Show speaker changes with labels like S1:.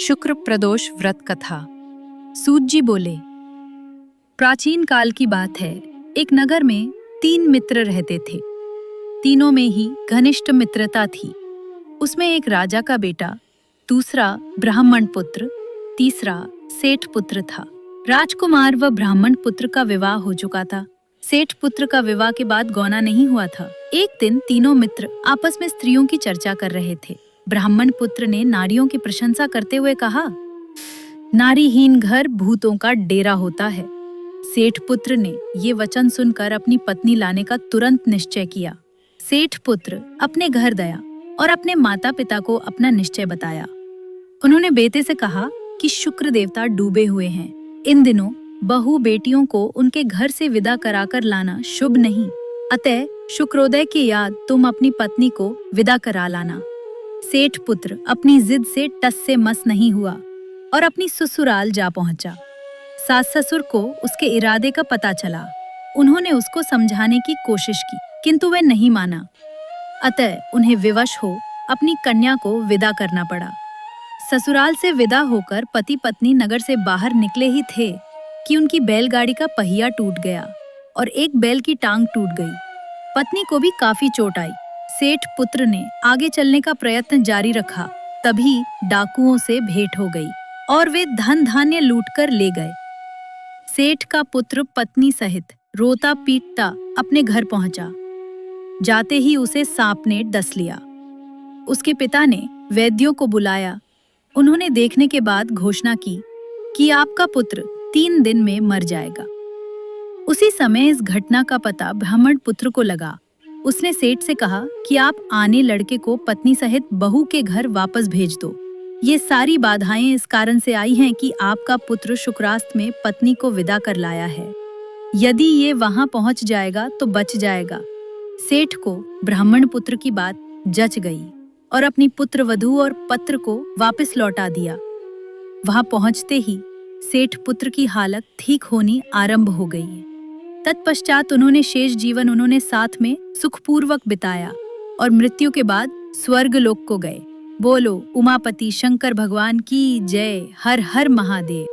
S1: शुक्र प्रदोष व्रत कथा। सूत जी बोले, प्राचीन काल की बात है। एक नगर में 3 मित्र रहते थे। तीनों में ही घनिष्ठ मित्रता थी। उसमें एक राजा का बेटा, दूसरा ब्राह्मण पुत्र, तीसरा सेठ पुत्र था। राजकुमार व ब्राह्मण पुत्र का विवाह हो चुका था। सेठ पुत्र का विवाह के बाद गौना नहीं हुआ था। एक दिन तीनों मित्र आपस में स्त्रियों की चर्चा कर रहे थे। ब्राह्मण पुत्र ने नारियों की प्रशंसा करते हुए कहा, नारीहीन घर भूतों का डेरा होता है। सेठ पुत्र ने ये वचन सुनकर अपनी पत्नी लाने का तुरंत निश्चय किया। सेठ पुत्र अपने घर गया और अपने माता पिता को अपना निश्चय बताया। उन्होंने बेटे से कहा कि शुक्र देवता डूबे हुए हैं। इन दिनों बहू बेटियों को उनके घर से विदा कराकर लाना शुभ नहीं। अतः शुक्रोदय की याद तुम अपनी पत्नी को विदा करा लाना। सेठ पुत्र अपनी जिद से टस से मस नहीं हुआ और अपनी ससुराल जा पहुंचा। सास ससुर को उसके इरादे का पता चला। उन्होंने उसको समझाने की कोशिश की, किंतु वह नहीं माना। अतः उन्हें विवश हो अपनी कन्या को विदा करना पड़ा। ससुराल से विदा होकर पति पत्नी नगर से बाहर निकले ही थे कि उनकी बैलगाड़ी का पहिया टूट गया और एक बैल की टांग टूट गई। पत्नी को भी काफी चोट आई। सेठ पुत्र ने आगे चलने का प्रयत्न जारी रखा। तभी डाकुओं से भेंट हो गई और वे धन धान्य लूटकर ले गए। सेठ का पुत्र पत्नी सहित रोता पीटता अपने घर पहुंचा। जाते ही उसे सांप ने डस लिया। उसके पिता ने वैद्यों को बुलाया। उन्होंने देखने के बाद घोषणा की कि आपका पुत्र 3 दिन में मर जाएगा। उसी समय इस घटना का पता ब्राह्मण पुत्र को लगा। उसने सेठ से कहा कि आप आने लड़के को पत्नी सहित बहू के घर वापस भेज दो। ये सारी बाधाएं इस कारण से आई हैं कि आपका पुत्र शुक्रास्त में पत्नी को विदा कर लाया है। यदि ये वहां पहुंच जाएगा तो बच जाएगा। सेठ को ब्राह्मण पुत्र की बात जच गई और अपनी पुत्र वधू और पत्र को वापस लौटा दिया। वहां पहुंचते ही सेठ पुत्र की हालत ठीक होनी आरंभ हो गई। तत्पश्चात उन्होंने शेष जीवन उन्होंने साथ में सुखपूर्वक बिताया और मृत्यु के बाद स्वर्ग लोक को गए। बोलो उमापति शंकर भगवान की जय। हर हर महादेव।